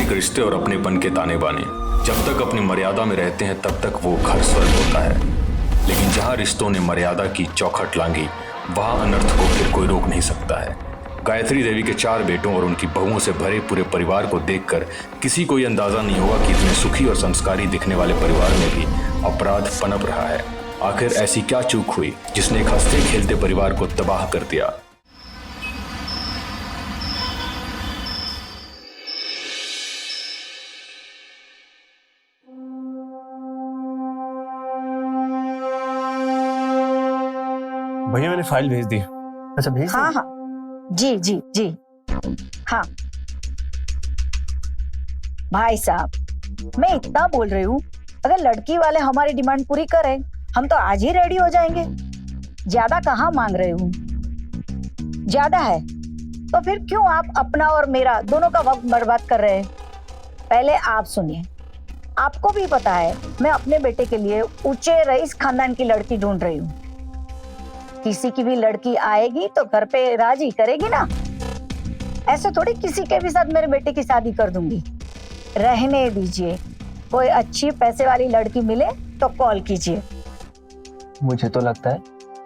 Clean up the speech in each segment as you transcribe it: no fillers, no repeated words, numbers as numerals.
पारिवारिक रिश्ते और अपनेपन के ताने बाने। जब तक अपनी मर्यादा में रहते हैं तब तक वो घर स्वर्ग होता है, लेकिन जहाँ रिश्तों ने मर्यादा की चौखट लांघी वहाँ अनर्थ को फिर कोई रोक नहीं सकता है। गायत्री देवी के 4 बेटों और उनकी बहुओं से भरे पूरे परिवार को देखकर किसी को ये अंदाजा नहीं होगा कि इतने सुखी और संस्कारी दिखने वाले परिवार में भी अपराध पनप रहा है। आखिर ऐसी क्या चूक हुई जिसने एक हंसते खेलते परिवार को तबाह कर दिया? भैया मैंने फाइल भेज दी। अच्छा भेज दी? हाँ हाँ जी जी जी हाँ। भाई साहब मैं इतना बोल रही हूँ, अगर लड़की वाले हमारी डिमांड पूरी करें हम तो आज ही रेडी हो जाएंगे। ज्यादा कहाँ मांग रही हूँ, ज्यादा है तो फिर क्यों आप अपना और मेरा दोनों का वक्त बर्बाद कर रहे हैं? पहले आप सुनिए, आपको भी पता है मैं अपने बेटे के लिए ऊंचे रईस खानदान की लड़की ढूंढ रही हूँ। किसी की भी लड़की आएगी तो घर पे राजी करेगी ना, ऐसे थोड़ी किसी के भी साथ मेरे बेटे की शादी कर दूंगी। रहने दीजिए, कोई अच्छी पैसे वाली लड़की मिले तो कॉल कीजिए। मुझे तो लगता है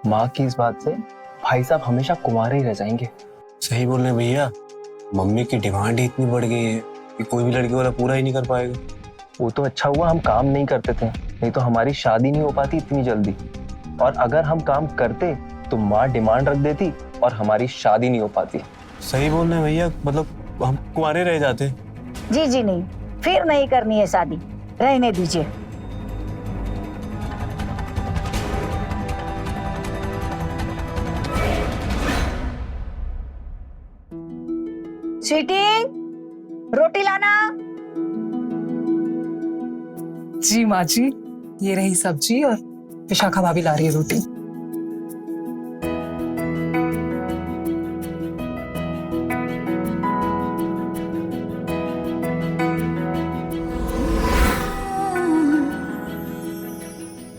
माँ की इस बात से भाई साहब हमेशा कुंवारे ही रह जाएंगे। सही बोल रहे हैं भैया, मम्मी की डिमांड ही इतनी बढ़ गई है कि कोई भी लड़की वाला पूरा ही नहीं कर पाएगा। वो तो अच्छा हुआ हम काम नहीं करते थे, नहीं तो हमारी शादी नहीं हो पाती इतनी जल्दी। और अगर हम काम करते तो माँ डिमांड रख देती और हमारी शादी नहीं हो पाती। सही बोल रहे हैं भैया, मतलब हम कुंवारे रह जाते। जी जी नहीं, फिर नहीं करनी है शादी, रहने दीजिए। स्वीटी रोटी लाना। जी माँ जी, ये रही सब्जी और विशाखा भाभी ला रही है रोटी।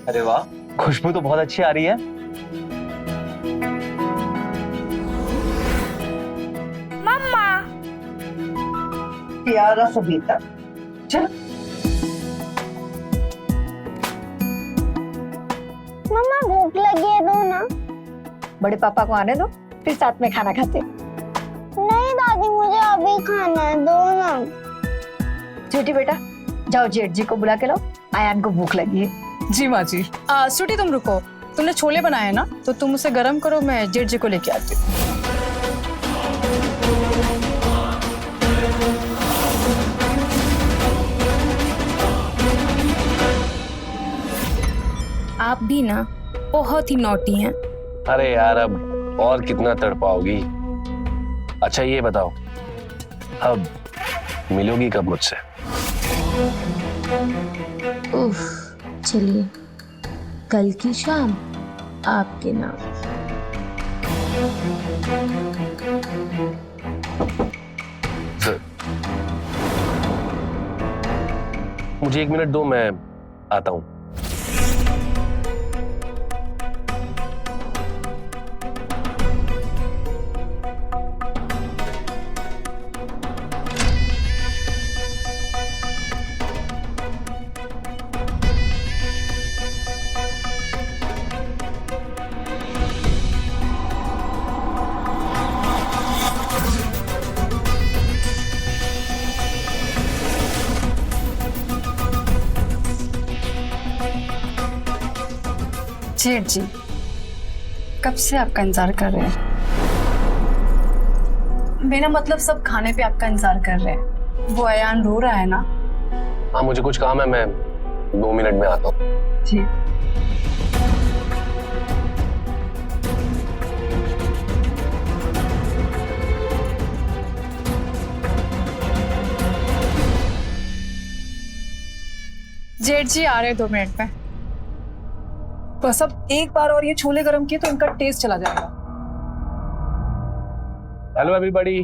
अरे वाह, खुशबू तो बहुत अच्छी आ रही है। मम्मा प्यारा सबिता, चल। मम्मा भूख लगी है, दो ना। बड़े पापा को आने दो, फिर साथ में खाना खाते। नहीं दादी, मुझे अभी खाना है, दो ना। स्वीटी बेटा जाओ जेठ जी को बुला के लाओ, आयान को भूख लगी है। जी माँ जी। स्वीटी तुम रुको, तुमने छोले बनाए ना तो तुम उसे गर्म करो, मैं जेठ जी को लेके आती हूँ। आप भी ना बहुत ही नॉटी हैं। अरे यार, अब और कितना तड़पाओगी? अच्छा ये बताओ, अब मिलोगी कब मुझसे? उफ, चलिए कल की शाम आपके नाम। मुझे 1 मिनट दो, मैं आता हूं। जेठ जी कब से आपका इंतजार कर रहे हैं। मेरा मतलब सब खाने पे आपका इंतजार कर रहे हैं। वो अयान रो रहा है ना? हाँ मुझे कुछ काम है, मैं 2 मिनट में आता हूँ। जी। जेठ जी आ रहे हैं 2 मिनट में। बस अब एक बार और ये छोले गरम किए तो इनका टेस्ट चला जाएगा। Hello everybody.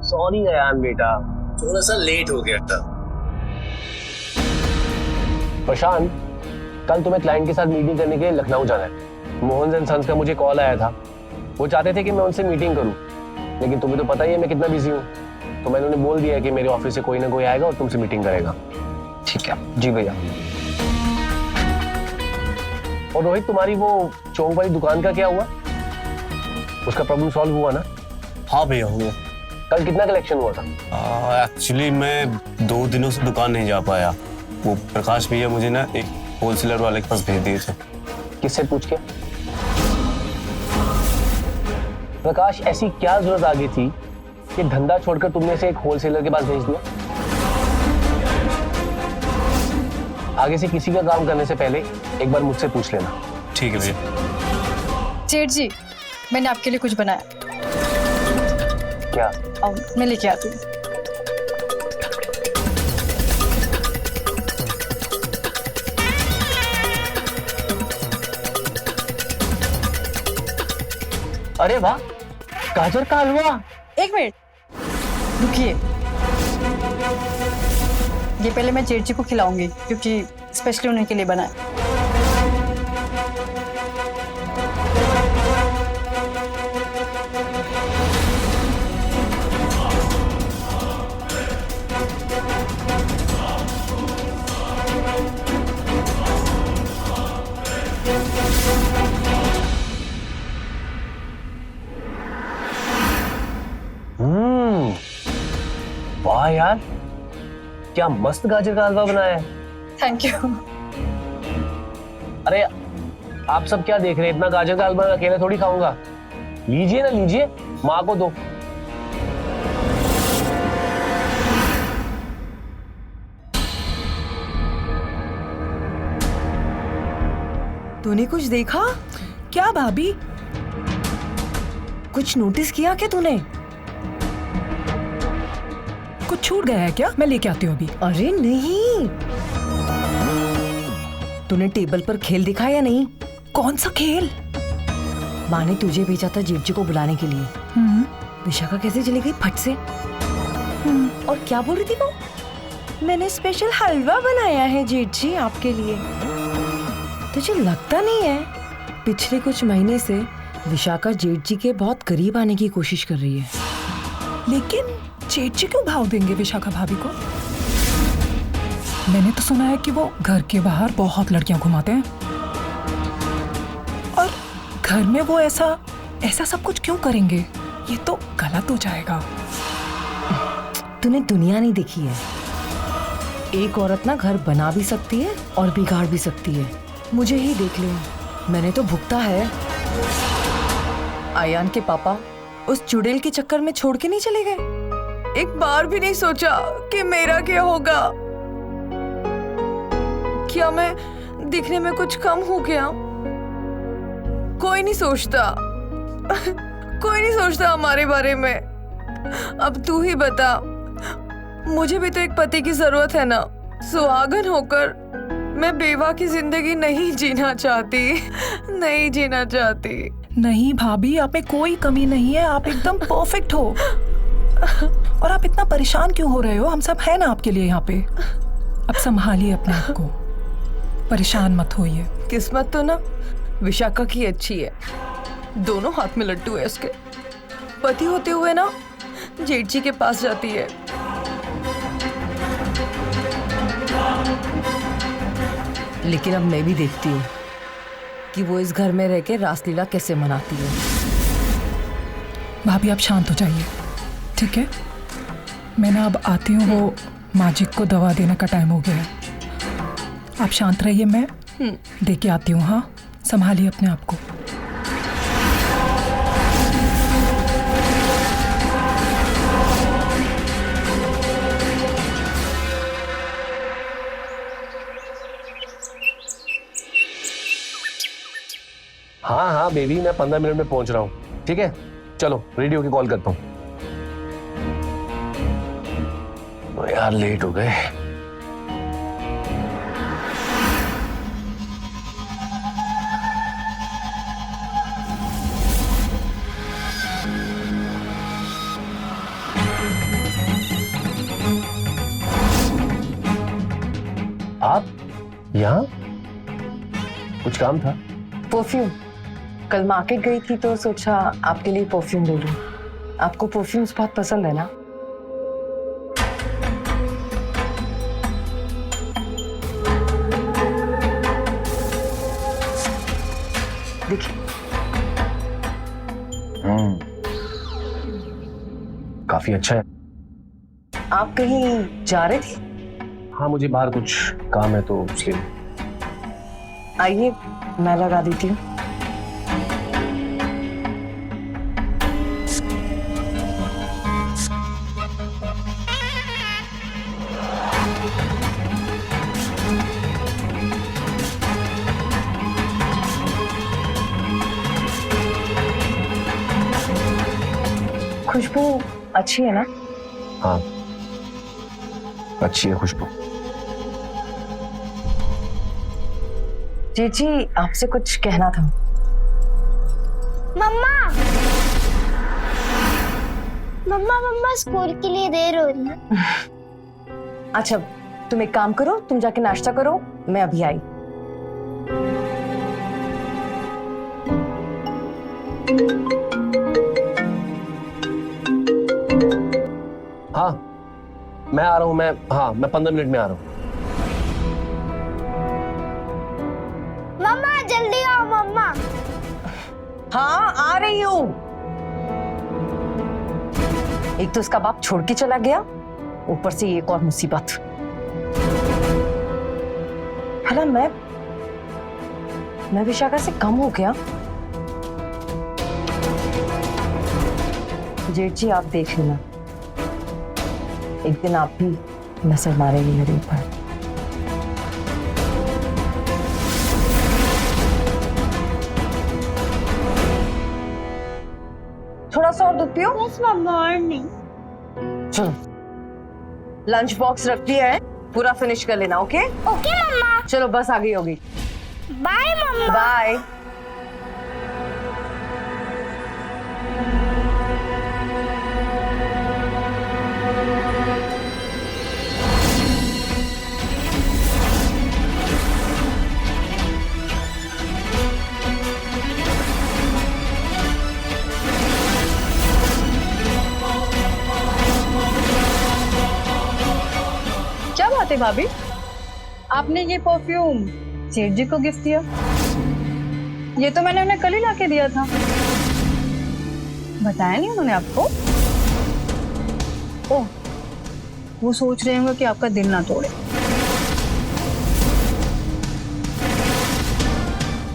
सॉरी अयान बेटा, थोड़ा सा लेट हो गया था। प्रशांत, कल तुम्हें क्लाइंट के साथ मीटिंग करने के लिए लखनऊ जाना है। मोहन एंड सन्स का मुझे कॉल आया था, वो चाहते थे कि मैं उनसे मीटिंग करूं, लेकिन तुम्हें तो पता ही है मैं कितना बिजी हूँ। तो मैंने उन्हें बोल दिया कि मेरे ऑफिस से कोई ना कोई आएगा और तुमसे मीटिंग करेगा। ठीक है जी भैया। और रोहित, तुम्हारी वो चौक वाली दुकान का क्या हुआ? उसका प्रॉब्लम सॉल्व हुआ ना? हाँ भैया, हो गया। कल कितना कलेक्शन हुआ था? एक्चुअली मैं 2 दिनों से दुकान नहीं जा पाया। वो प्रकाश भैया मुझे ना एक होलसेलर वाले के पास भेज दिए थे। किससे पूछ के? प्रकाश, ऐसी क्या जरूरत आ गई थी कि धंधा छोड़कर तुमने से एक होलसेलर के पास भेज दिया? आगे से किसी का काम करने से पहले एक बार मुझसे पूछ लेना। ठीक है भैया। जेठ जी, मैंने आपके लिए कुछ बनाया। क्या? और मैं लेके आती हूँ। अरे वाह, गाजर का हलवा। एक मिनट रुकिए, ये पहले मैं जेठ जी को खिलाऊंगी क्योंकि स्पेशली उन्हीं के लिए बना है। वाह यार, क्या मस्त गाजर का हलवा बनाया है। Thank you. अरे आप सब क्या देख रहे हैं? इतना गाजर का हलवा अकेले थोड़ी खाऊंगा। लीजिए ना, लीजिए, माँ को दो। तूने कुछ देखा क्या भाभी? कुछ नोटिस किया क्या तूने? कुछ छूट गया है क्या? मैं लेके आती हूँ अभी। अरे नहीं, तूने टेबल पर खेल दिखा या नहीं? कौन सा खेल? माँ ने तुझे भेजा था जेठ जी को बुलाने के लिए। विशाखा कैसे चली गई फट से? और क्या बोल रही थी वो? मैंने स्पेशल हलवा बनाया है जेठ जी आपके लिए। तुझे लगता नहीं है पिछले कुछ महीने से विशाखा जेठ जी के बहुत करीब आने की कोशिश कर रही है? लेकिन जेठ जी क्यों भाव देंगे विशाखा भाभी को? मैंने तो सुना है कि वो घर के बाहर बहुत लड़कियां घुमाते हैं, और घर में वो ऐसा सब कुछ क्यों करेंगे? ये तो गलत हो जाएगा। तूने दुनिया नहीं देखी है। एक औरत ना घर बना भी सकती है और बिगाड़ भी सकती है। मुझे ही देख ले, मैंने तो भुगता है। आयान के पापा उस चुड़ैल के चक्कर में छोड़ के नहीं चले गए। एक बार भी नहीं सोचा कि मेरा क्या होगा। क्या मैं दिखने में कुछ कम हो गया? कोई नहीं सोचता कोई नहीं सोचता हमारे बारे में। अब तू ही बता, मुझे भी तो एक पति की जरूरत है ना। सुहागन होकर मैं बेवा की जिंदगी नहीं जीना चाहती, नहीं जीना चाहती। नहीं भाभी, आप में कोई कमी नहीं है, आप एकदम परफेक्ट हो। और आप इतना परेशान क्यों हो रहे हो? हम सब है ना आपके लिए यहाँ पे। अब संभालिए अपने आप को, परेशान मत होइए। किस्मत तो ना विशाखा की अच्छी है, दोनों हाथ में लड्डू है उसके। पति होते हुए ना जेठ जी के पास जाती है। लेकिन अब मैं भी देखती हूँ कि वो इस घर में रह के रासलीला कैसे मनाती है। भाभी आप शांत हो जाइए, ठीक है? मैं ना अब आती हूँ, वो माजिक को दवा देने का टाइम हो गया है। आप शांत रहिए, मैं दे के आती हूँ। हाँ, संभालिए अपने आप को। हाँ हाँ बेबी, मैं 15 मिनट में पहुंच रहा हूँ। ठीक है, चलो रेडियो की कॉल करता हूँ। तो यार लेट हो गए। आप यहाँ? कुछ काम था? परफ्यूम, कल मार्केट गई थी तो सोचा आपके लिए परफ्यूम ले लूं। आपको परफ्यूम्स बहुत पसंद है ना? देखिए काफी अच्छा है। आप कहीं जा रहे थे? हाँ, मुझे बाहर कुछ काम है तो इसलिए। आइए मैं लगा देती हूँ। खुशबू अच्छी है ना? हाँ, अच्छी है खुशबू। जी आपसे कुछ कहना था। मम्मा मम्मा मम्मा स्कूल के लिए देर हो रही है। अच्छा तुम एक काम करो, तुम जाके नाश्ता करो, मैं अभी आई। हाँ, मैं आ रहा हूँ। मैं 15 मिनट में आ रहा हूँ। मम्मा जल्दी आओ मम्मा। हाँ आ रही हूँ। एक तो इसका बाप छोड़ के चला गया, ऊपर से एक और मुसीबत। भला मैं विशाखा से कम हो गया? जेठ जी आप देख लेना, एक दिन आप भी नजर मारेंगे मेरे ऊपर। थोड़ा सा और दूध पियो। बस मम्मा और नहीं। चलो लंच बॉक्स रख दिया है, पूरा फिनिश कर लेना। ओके ओके मम्मा। चलो बस आ गई होगी। बाय मम्मा। बाय। क्या बात है भाभी, आपने ये परफ्यूम जेठ जी को गिफ्ट दिया? ये तो मैंने उन्हें कल ही लाके दिया था। बताया नहीं उन्होंने आपको? ओह, वो सोच रहे होंगे कि आपका दिल ना तोड़े।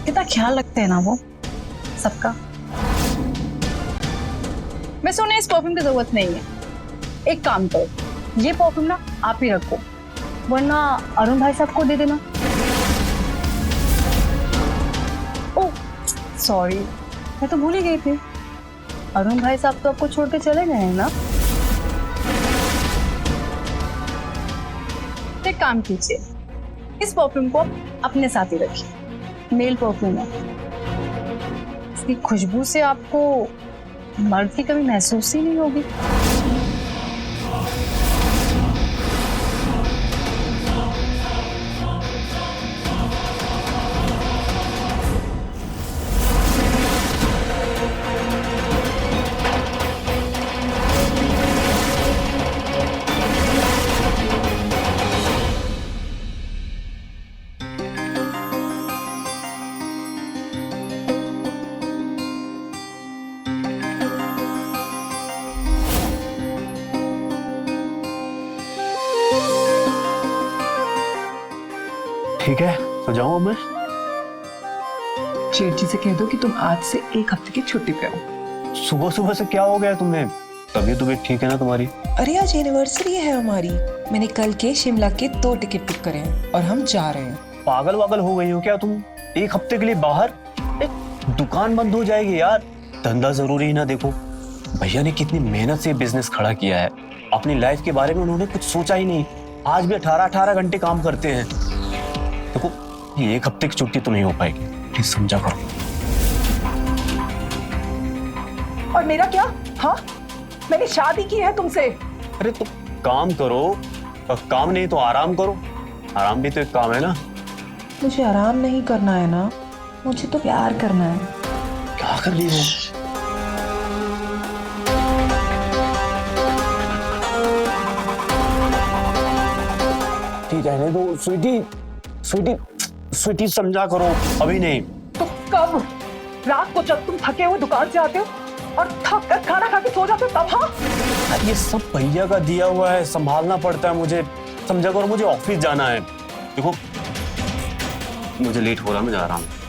कितना ख्याल रखते हैं ना वो सबका। वैसे उन्हें इस परफ्यूम की जरूरत नहीं है। एक काम करो, ये परफ्यूम ना आप ही रखो, वरना अरुण भाई साहब को दे देना। ओह सॉरी, मैं तो भूल ही गई थी। अरुण भाई साहब तो आपको छोड़ के चले गए हैं ना? एक काम कीजिए, इस परफ्यूम को आप अपने साथ ही रखिए। मेल परफ्यूम है, इसकी खुशबू से आपको मर्द की कभी महसूस ही नहीं होगी। ठीक है, तो जाऊँ मैं? जेठ जी से कह दो कि तुम आज से एक हफ्ते की छुट्टी पे हो। सुबह सुबह से क्या हो गया तुम्हें? तबीयत ठीक है ना तुम्हारी? अरे आज एनिवर्सरी है हमारी। मैंने कल के शिमला के 2 टिकट बुक करे हैं और हम जा रहे हैं। पागल वागल हो गई हो क्या तुम? एक हफ्ते के लिए बाहर? दुकान बंद हो जाएगी यार। धंधा जरूरी है ना। देखो भैया ने कितनी मेहनत से बिजनेस खड़ा किया है। अपनी लाइफ के बारे में उन्होंने कुछ सोचा ही नहीं। आज भी 18 घंटे काम करते हैं। देखो ये एक हफ्ते की छुट्टी तो नहीं हो पाएगी, प्लीज समझा करो। और मेरा क्या? हाँ मैंने शादी की है तुमसे। अरे तो काम करो, काम नहीं तो आराम करो। आराम भी तो एक काम है ना। मुझे आराम नहीं करना है ना, मुझे तो प्यार करना है। क्या कर रही हो? ठीक है नहीं तो स्वीटी समझा करो। अभी नहीं तो कब? रात को जब तुम थके हुए दुकान से आते हो और थक कर खाना खा के सो जाते हो तब। हाँ, ये सब भैया का दिया हुआ है, संभालना पड़ता है मुझे, समझा करो। मुझे ऑफिस जाना है, देखो मुझे लेट हो रहा है, मैं जा रहा हूँ।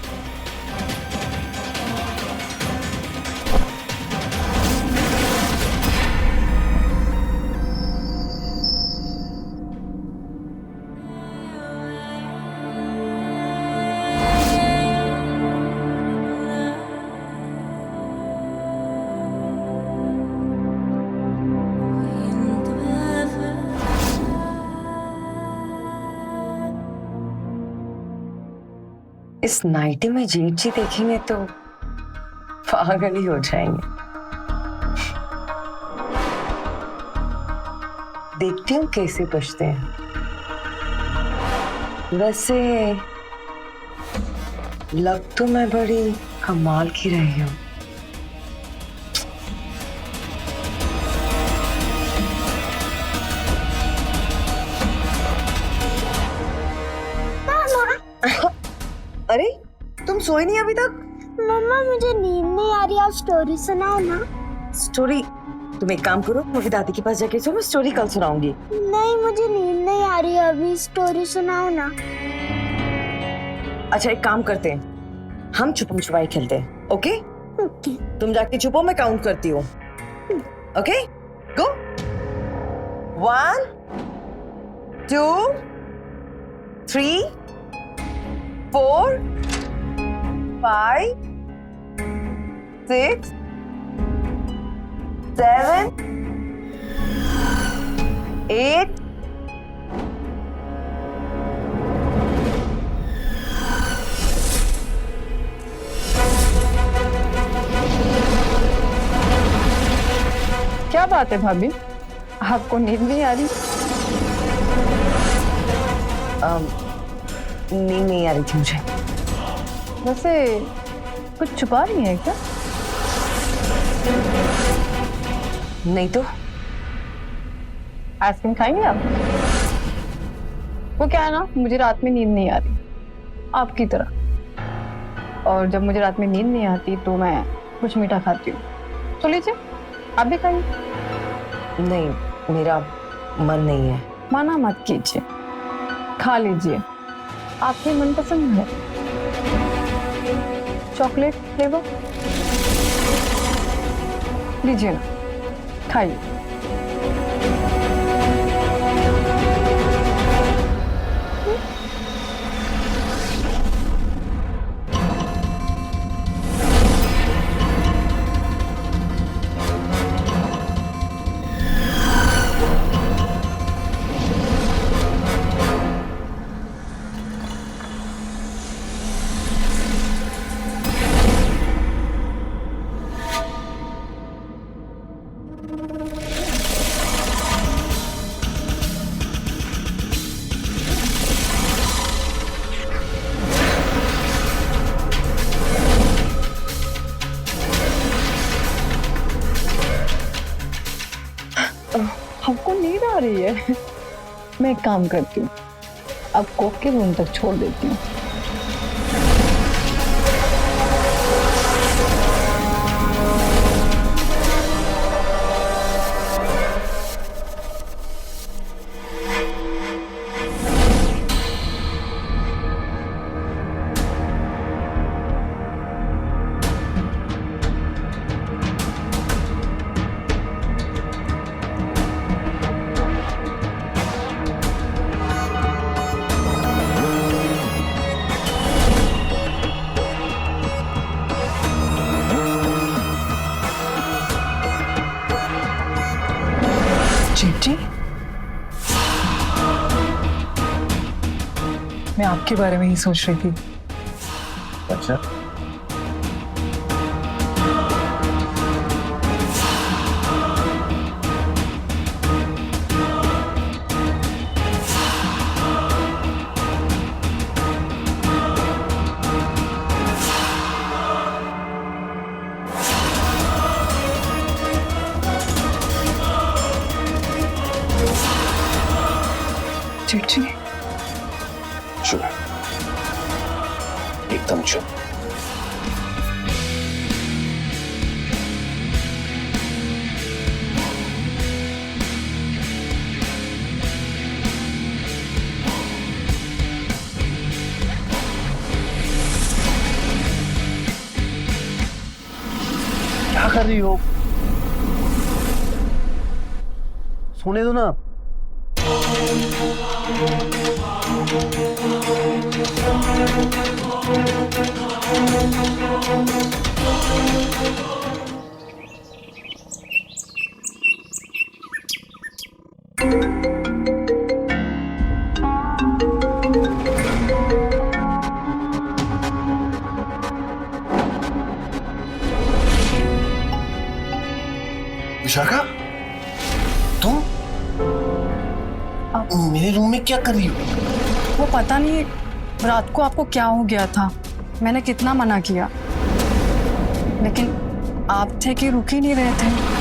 इस नाइटी में जेठ जी देखेंगे तो पागल ही हो जाएंगे। देखती हूँ कैसे बचते हैं। वैसे लग तो मैं बड़ी कमाल की रही हूँ। अरे तुम सोई नहीं अभी तक? मम्मा मुझे नींद नहीं आ रही, आप स्टोरी सुनाओ ना। स्टोरी? तुम एक काम करो, मैं दादी के पास जाके सो, मैं स्टोरी कल सुनाऊंगी। नहीं मुझे नींद नहीं आ रही, अभी स्टोरी सुनाओ ना। अच्छा एक काम करते हैं, हम छुपम छुपाई खेलते हैं। ओके? ओके। तुम जाके छुपो, मैं काउंट करती हूँ। Okay go. 1 2 3 4 5 6 7 8 क्या बात है भाभी, आपको नींद नहीं आ रही? नींद नहीं आ रही थी मुझे। वैसे कुछ छुपा रही है क्या? नहीं तो। आइसक्रीम खाएंगे आप? वो क्या है ना, मुझे रात में नींद नहीं आ रही आपकी तरह, और जब मुझे रात में नींद नहीं आती तो मैं कुछ मीठा खाती हूँ। तो लीजिए आप भी खाइए। नहीं मेरा मन नहीं है। माना मत कीजिए, खा लीजिए, आपके मनपसंद है। चॉकलेट फ्लेवर लीजिए ना, खाइए। हमको नींद आ रही है। मैं एक काम करती हूँ, अब कोक के रूम तक छोड़ देती हूँ। जी मैं आपके बारे में ही सोच रही थी। अच्छा चिट्ठी चुप, एकदम चुप। कर रही हो? सोने दो ना। विशाखा, तुम मेरे रूम में क्या कर रही हो? वो पता नहीं रात को आपको क्या हो गया था। मैंने कितना मना किया, लेकिन आप थे कि रुक ही नहीं रहे थे।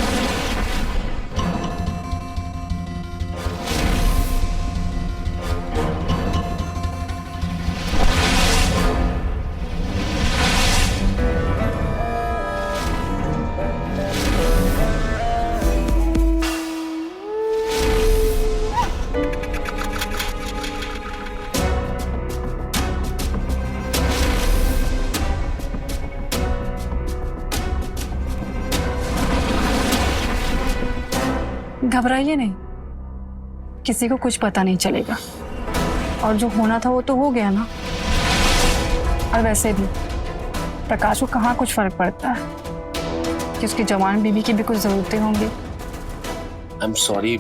घबराइए नहीं, किसी को कुछ पता नहीं चलेगा। और जो होना था वो तो हो गया ना। और वैसे भी प्रकाश को कहाँ कुछ फर्क पड़ता है कि उसकी जवान बीवी की भी कुछ जरूरतें होंगी। आई एम सॉरी,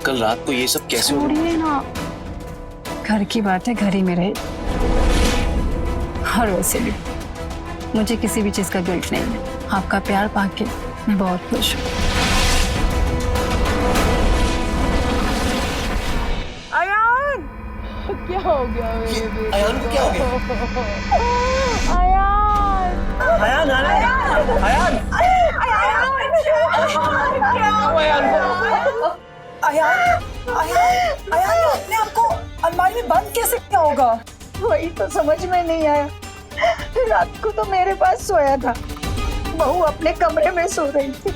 कल रात को ये सब कैसे हो? छोड़िए ना, घर की बात है, घर ही में रहे। और वैसे भी मुझे किसी भी चीज का गिल्ट नहीं है। आपका प्यार पाके मैं बहुत खुश हूँ। क्या हो गया मेरे बेटे? अयान को क्या हो गया? अयान, अयान, अयान, अयान, अयान ने अपने आप को अलमारी में बंद कैसे किया होगा? वही तो समझ में नहीं आया। रात को तो मेरे पास सोया था, बहू अपने कमरे में सो रही थी।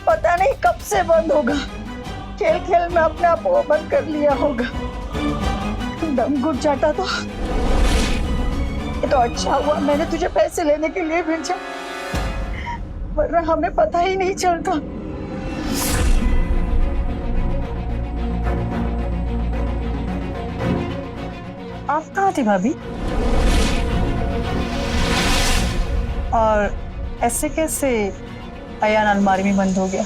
पता नहीं कब से बंद होगा। खेल खेल में अपने आप वो बंद कर लिया होगा। दम घुट जाता तो ये तो अच्छा हुआ मैंने तुझे पैसे लेने के लिए भेजा, वरना हमें पता ही नहीं चलता। आप कहाँ थी भाभी? और ऐसे कैसे अयान अलमारी में बंद हो गया?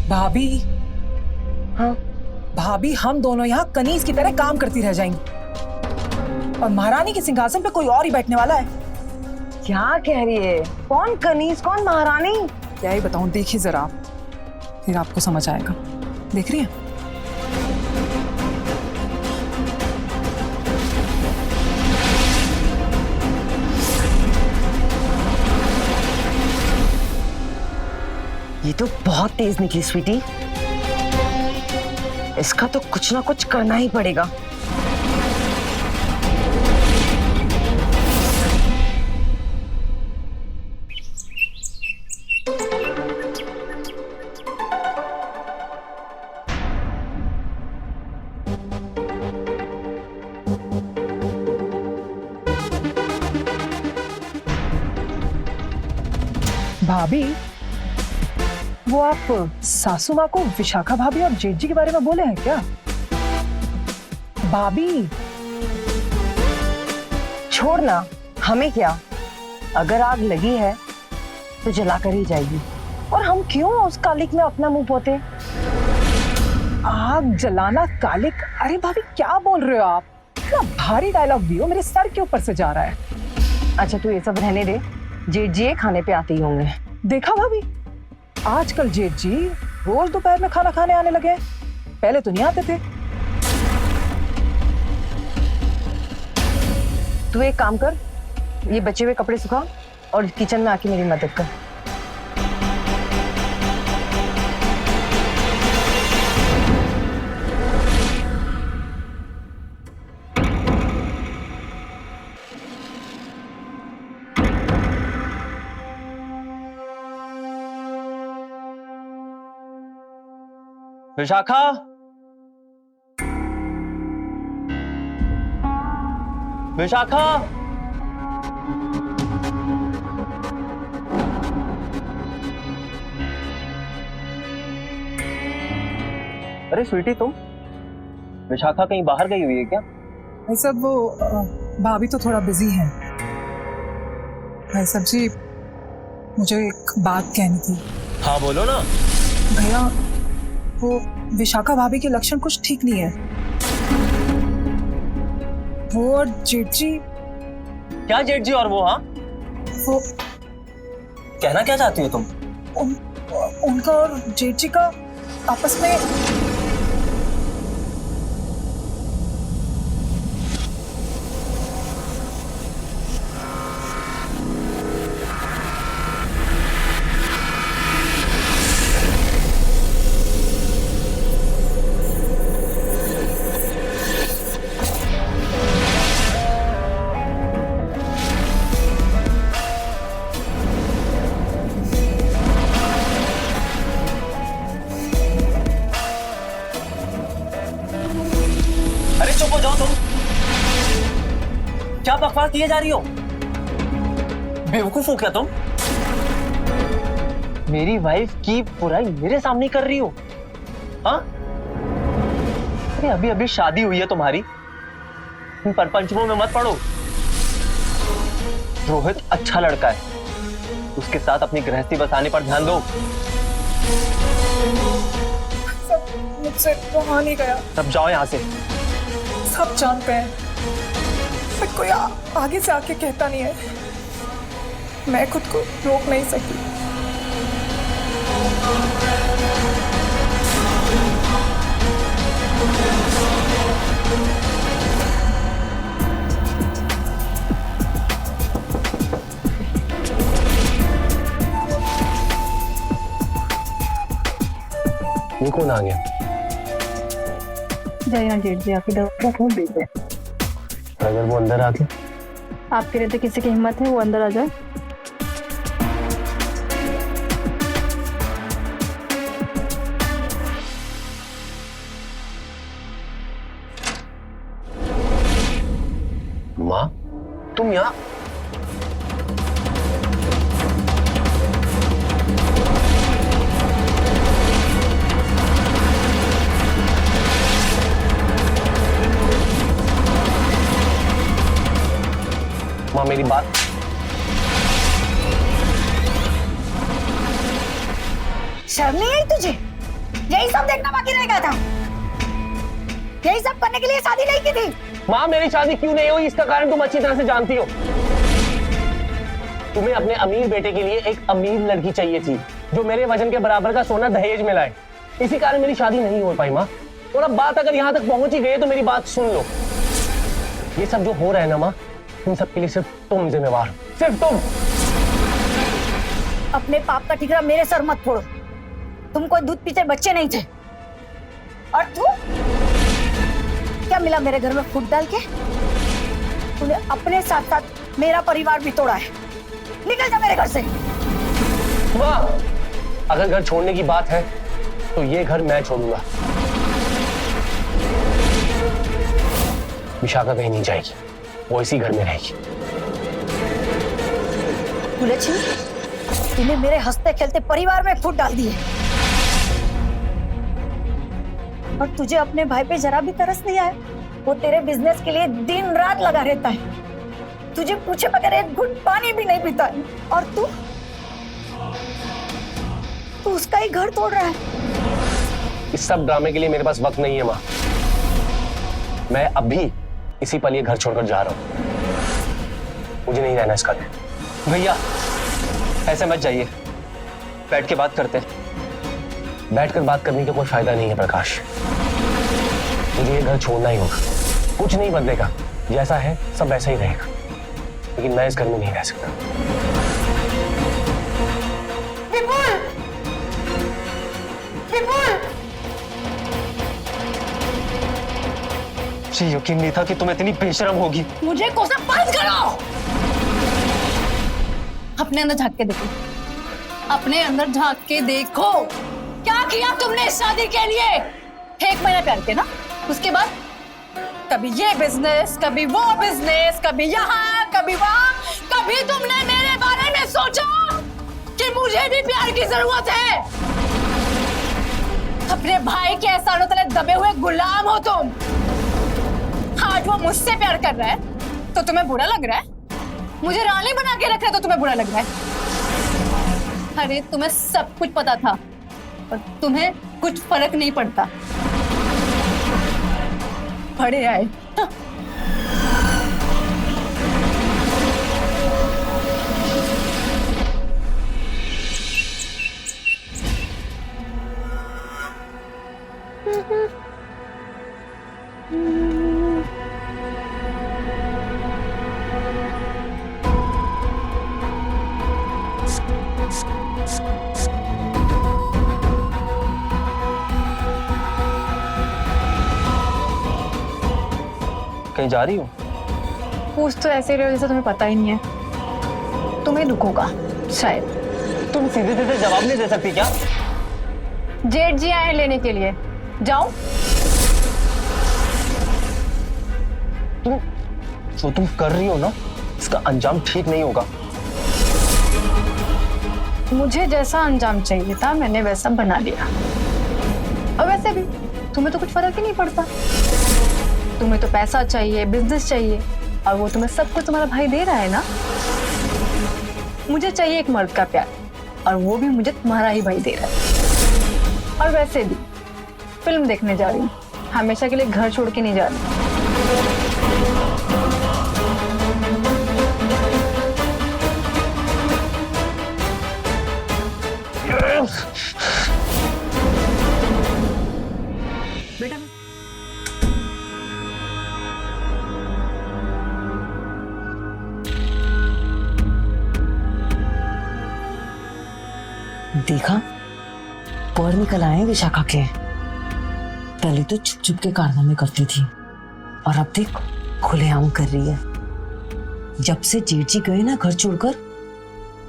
भाभी, हाँ भाभी, हम दोनों यहाँ कनीज की तरह काम करती रह जाएंगी और महारानी के सिंहासन पे कोई और ही बैठने वाला है। क्या कह रही है? कौन कनीज, कौन महारानी? क्या ही बताऊं, देखिए जरा आप, फिर आपको समझ आएगा। देख रही हैं? ये तो बहुत तेज निकली स्वीटी। इसका तो कुछ ना कुछ करना ही पड़ेगा। भाभी, वो आप सासू माँ को विशाखा भाभी और जेठ जी के बारे में बोले हैं क्या? भाभी छोड़ ना, हमें क्या, अगर आग लगी है तो जलाकर ही जाएगी। और हम क्यों उस कालिक में अपना मुंह पोते? आग जलाना कालिक? अरे भाभी क्या बोल रहे हो आप? इतना भारी डायलॉग दियो, मेरे सर के ऊपर से जा रहा है। अच्छा तू ये सब रहने दे, जेठ जी खाने पे आते ही होंगे। देखा भाभी, आजकल जेठ जी रोज दोपहर में खाना खाने आने लगे। पहले तो नहीं आते थे। तू एक काम कर, ये बचे हुए कपड़े सुखा और किचन में आके मेरी मदद कर। विशाखा, विशाखा, अरे स्वीटी तुम? विशाखा कहीं बाहर गई हुई है क्या? भाई साहब वो भाभी तो थोड़ा बिजी है। भाई साहब जी मुझे एक बात कहनी थी। हाँ बोलो ना। भैया वो विशाखा भाभी के लक्षण कुछ ठीक नहीं है। वो और जेठ जी। क्या जेठ जी और वो? हाँ वो कहना क्या चाहती हो तुम? उनका और जेठ जी का आपस में चुप हो जाओ तुम। क्या बकवास किए जा रही हो? बेवकूफ हो क्या तुम? मेरी वाइफ की बुराई मेरे सामने कर रही हो? हाँ? अरे अभी अभी शादी हुई है तुम्हारी, तुम परपंचों में मत पड़ो। रोहित अच्छा लड़का है, उसके साथ अपनी गृहस्थी बसाने पर ध्यान दो। मुझसे वहां नहीं गया। तब जाओ यहाँ से। सब जानते हैं, बट कोई आगे से आके कहता नहीं है। मैं खुद को रोक नहीं सकती। ये कौन आ गया? जयना जेठ जी आपकी दवा का फोन भेज दे। अगर वो अंदर आके? आपके रहते किसी की हिम्मत है वो अंदर आ जाए? माँ तुम यहाँ? माँ मेरी बात। शर्म नहीं आई तुझे? यही सब देखना बाकी रह गया था? यही सब करने के लिए शादी नहीं की थी? माँ मेरी शादी क्यों नहीं हुई इसका कारण तुम अच्छी तरह से जानती हो। तुम्हें अपने अमीर बेटे के लिए एक अमीर लड़की चाहिए थी जो मेरे वजन के बराबर का सोना दहेज में लाए। इसी कारण मेरी शादी नहीं हो पाई माँ। और अब बात अगर यहाँ तक पहुंच ही गई तो मेरी बात सुन लो। ये सब जो हो रहा है ना माँ, इन सब के लिए सिर्फ तुम जिम्मेवार हो, सिर्फ तुम। अपने पाप का ठिकरा मेरे सर मत फोड़ो। तुम कोई दूध पीते बच्चे नहीं थे। और तू क्या मिला मेरे घर में फूट डाल के? तूने अपने साथ साथ मेरा परिवार भी तोड़ा है। निकल जा मेरे घर से। वाह, अगर घर छोड़ने की बात है तो ये घर मैं छोड़ूंगा। विशाखा कहीं नहीं जाएगी, वो इसी घर में रहेगी। तूने मेरे हंसते खेलते परिवार में फूट डाल दी है। और तुझे अपने भाई पे जरा भी तरस नहीं आया? वो तेरे बिजनेस के लिए दिन रात लगा रहता है, तुझे पूछे बगैर एक घुट पानी भी नहीं पीता है। और तू उसका ही घर तोड़ रहा है। इस सब ड्रामे के लिए मेरे पास वक्त नहीं है माँ। मैं अभी इसी पल ये घर छोड़कर जा रहा हूँ। मुझे नहीं रहना इसका। भैया ऐसे मत जाइए, बैठ के बात करते हैं। बैठकर बात करने का कोई फायदा नहीं है प्रकाश। मुझे ये घर छोड़ना ही होगा। कुछ नहीं बदलेगा, जैसा है सब वैसा ही रहेगा, लेकिन मैं इस घर में नहीं रह सकता। विपुल! विपुल! मुझे यकीन नहीं था कि तुम इतनी बेशरम होगी। मुझे कोसा बंद करो। अपने अंदर झांक के देखो, अपने अंदर झांक के देखो, क्या किया तुमने इस शादी के लिए? 1 महीना प्यार किया ना, उसके बाद कभी ये बिजनेस, कभी वो बिजनेस, कभी यहाँ, कभी वहाँ। कभी तुमने मेरे बारे में सोचा कि मुझे भी प्यार की जरूरत है? अपने भाई के एहसानों तले दबे हुए गुलाम हो तुम। आज वो मुझसे प्यार कर रहा है तो तुम्हें बुरा लग रहा है? मुझे रानी बना के रख रहा है तो तुम्हें बुरा लग रहा है? अरे तुम्हें सब कुछ पता था और तुम्हें कुछ फर्क नहीं पड़ता। बड़े आए। कहीं जा रही हो? पूछ तो ऐसे रहे हो जैसे तुम्हें पता ही नहीं है। तुम्हें दुख होगा शायद। तुम सीधे सीधे जवाब नहीं दे सकती क्या? जेठ जी आए हैं लेने के लिए, जाओ। जो तुम कर रही हो ना, इसका अंजाम ठीक नहीं होगा। मुझे जैसा अंजाम चाहिए था मैंने वैसा बना लिया। और वैसे भी तुम्हें तो कुछ फर्क ही नहीं पड़ता। तुम्हें तो पैसा चाहिए, बिजनेस चाहिए, और वो तुम्हें सब कुछ तुम्हारा भाई दे रहा है ना। मुझे चाहिए एक मर्द का प्यार, और वो भी मुझे तुम्हारा ही भाई दे रहा है। और वैसे भी फिल्म देखने जा रही हूँ, हमेशा के लिए घर छोड़ के नहीं जा रही। बेटा देखा, पर निकल आए विशाखा के। पहले तो छुप छुप के कारनामे करती थी, और अब देख खुलेआम कर रही है। जब से जेठ जी गए ना घर छोड़कर,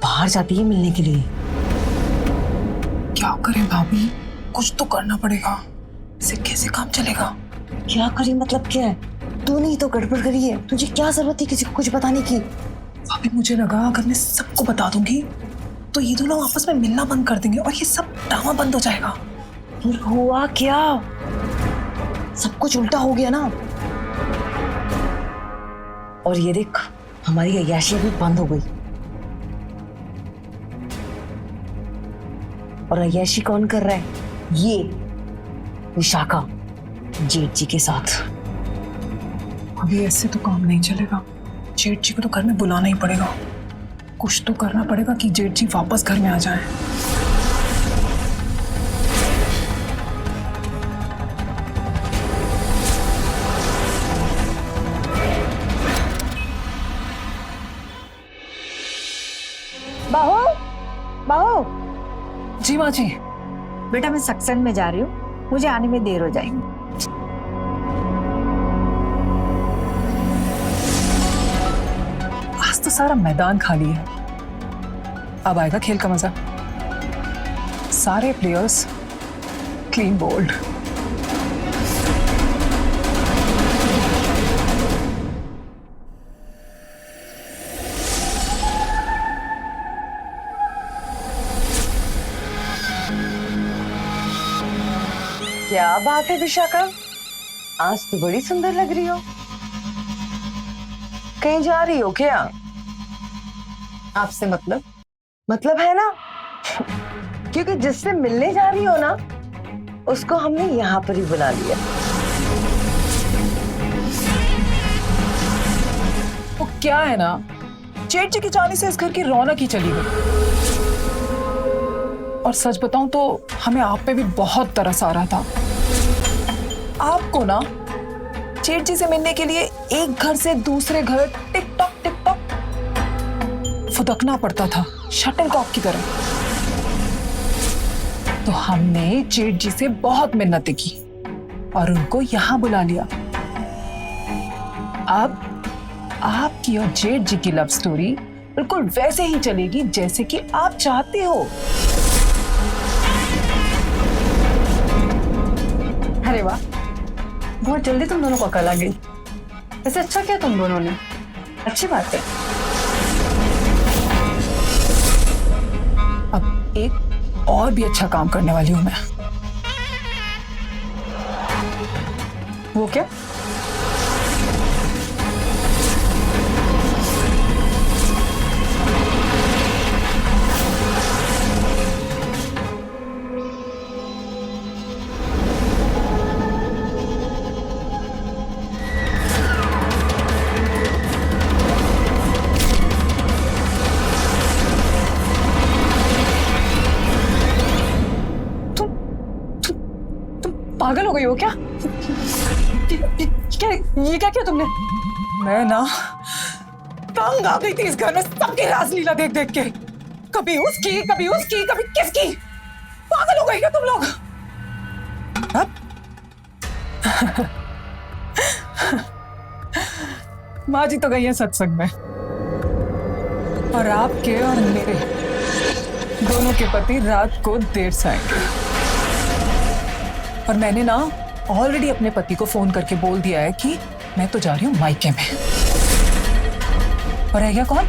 बाहर जाती है मिलने के लिए। क्या करें भाभी, कुछ तो करना पड़ेगा। इससे कैसे काम चलेगा? क्या करी मतलब क्या है? तूने ही तो गड़बड़ करी है। तुझे क्या जरूरत थी किसी को कुछ बताने की? भाभी मुझे लगा अगर मैं सबको बता दूंगी तो ये दोनों आपस में मिलना बंद कर देंगे और ये सब ड्रामा बंद हो जाएगा। फिर हुआ क्या? सब कुछ उल्टा हो गया ना। और ये देख, हमारी अय्याशी भी बंद हो गई। और अय्याशी कौन कर रहा है? ये विशाखा जेठ जी के साथ। अभी ऐसे तो काम नहीं चलेगा। जेठ जी को तो घर में बुलाना ही पड़ेगा। कुछ तो करना पड़ेगा कि जेठ जी वापस घर में आ जाए। बहू, बहू। जी माँ जी। बेटा मैं सक्सेन में जा रही हूँ, मुझे आने में देर हो जाएगी। आज तो सारा मैदान खाली है। अब आएगा खेल का मजा। सारे प्लेयर्स क्लीन बोल्ड। क्या बात है विशाखा, आज तो बड़ी सुंदर लग रही हो। कहीं जा रही हो क्या? आपसे मतलब है ना, क्योंकि जिससे मिलने जा रही हो ना, उसको हमने यहाँ पर ही बुला लिया। वो क्या है ना, जेठ जी की जाने से इस घर की रौनक ही चली गई। और सच बताऊं तो हमें आप पे भी बहुत तरस आ रहा था। आप को ना जेठ जी से मिलने के लिए एक घर से दूसरे घर टिक टॉक फुदकना पड़ता था, शटलकॉक की तरह। तो हमने जेठ जी से बहुत मिन्नतें की और उनको यहां बुला लिया। अब आपकी और जेठ जी की लव स्टोरी बिल्कुल वैसे ही चलेगी जैसे कि आप चाहते हो। अरे वाह, बहुत जल्दी तुम दोनों को अकल आ गई। वैसे अच्छा किया तुम दोनों ने, अच्छी बात है। अब एक और भी अच्छा काम करने वाली हूं मैं। वो क्या? पागल हो गई हो क्या? ये क्या किया तुमने? मैं ना तंग आ गई थी इस घर में सबकी रासलीला देख देख के। कभी उसकी, कभी किसकी। पागल हो गई क्या तुम लोग? अब माँ जी तो गई है सत्संग में, और आपके और मेरे दोनों के पति रात को देर से आएंगे। और मैंने ना ऑलरेडी अपने पति को फोन करके बोल दिया है कि मैं तो जा रही हूँ मायके में। और रह गया कौन?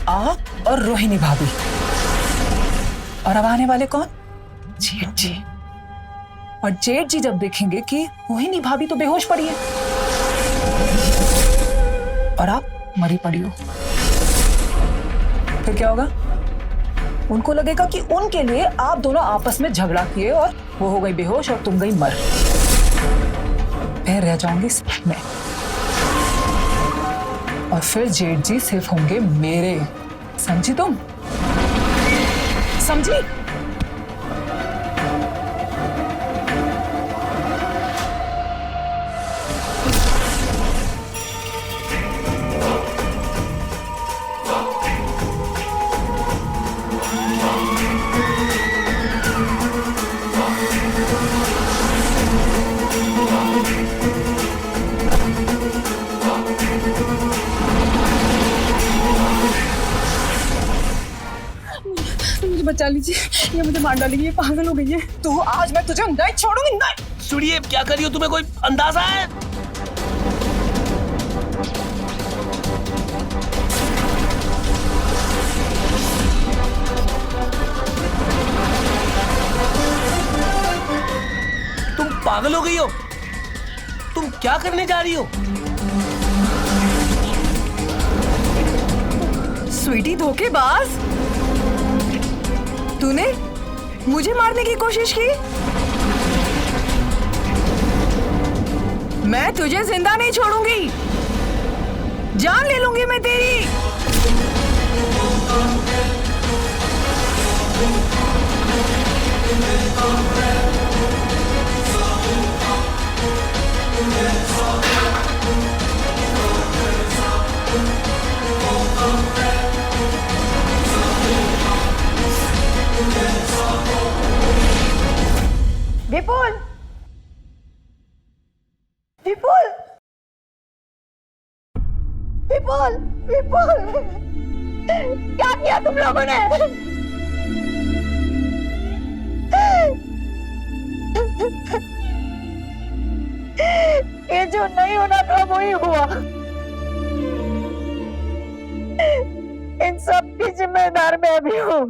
आप और रोहिणी भाभी। और अब आने वाले कौन? जेठ जी। और जेठ जी जब देखेंगे कि रोहिणी भाभी तो बेहोश पड़ी है और आप मरी पड़ी हो, फिर क्या होगा? उनको लगेगा कि उनके लिए आप दोनों आपस में झगड़ा किए और वो हो गई बेहोश और तुम गई मर। मैं रह जाऊंगी सिर्फ मैं, और फिर जेठ जी सिर्फ होंगे मेरे। समझी तुम? समझी? मुझे बचा लीजिए, ये मुझे मार डालेगी, ये पागल हो गई है। तो आज मैं तुझे नहीं छोड़ूंगी। नहीं सुनिए, क्या करियो, तुम्हें कोई अंदाजा है? तुम पागल हो गई हो? तुम क्या करने जा रही हो? स्वीटी धोखेबाज, तूने मुझे मारने की कोशिश की? मैं तुझे जिंदा नहीं छोड़ूंगी, जान ले लूंगी मैं तेरी। विपुल, विपुल, विपुल, विपुल, क्या किया तुम लोगों ने? ये जो नहीं होना था वही हुआ। इन सब की जिम्मेदार मैं भी हूँ।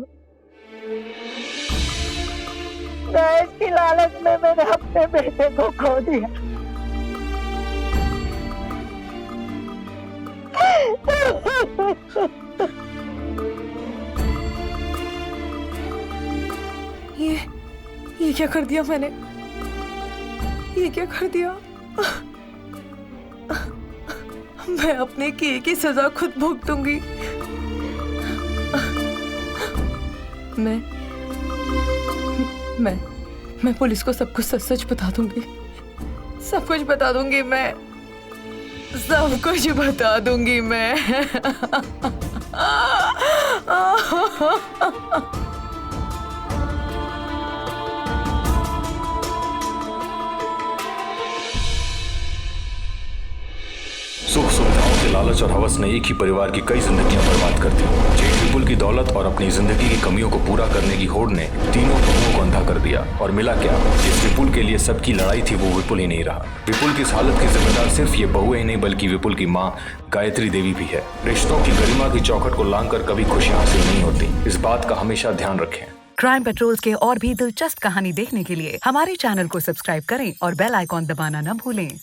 दहेज की लालच में मैंने अपने बेटे को खो दिया। ये क्या कर दिया मैंने? ये क्या कर दिया? मैं अपने किए की सजा खुद भुगतूंगी। मैं पुलिस को सब कुछ सच सच बता दूंगी। सब कुछ बता दूंगी मैं, सब कुछ बता दूंगी मैं। सुख सुविधाओं के लालच और हवस ने एक ही परिवार की कई जिंदगियां बर्बाद कर दी। जेठ विपुल की दौलत और अपनी जिंदगी की कमियों को पूरा करने की होड़ ने तीनों बहुओं को अंधा कर दिया। और मिला क्या, जिस विपुल के लिए सबकी लड़ाई थी वो विपुल ही नहीं रहा। विपुल की इस हालत की जिम्मेदार सिर्फ ये बहुएं ही नहीं बल्कि विपुल की माँ गायत्री देवी भी है। रिश्तों की गरिमा की चौखट को लांघकर कभी खुशियां हासिल नहीं होती, इस बात का हमेशा ध्यान रखें। क्राइम पेट्रोल्स के और भी दिलचस्प कहानी देखने के लिए हमारे चैनल को सब्सक्राइब करें और बेल आइकॉन दबाना न भूलें।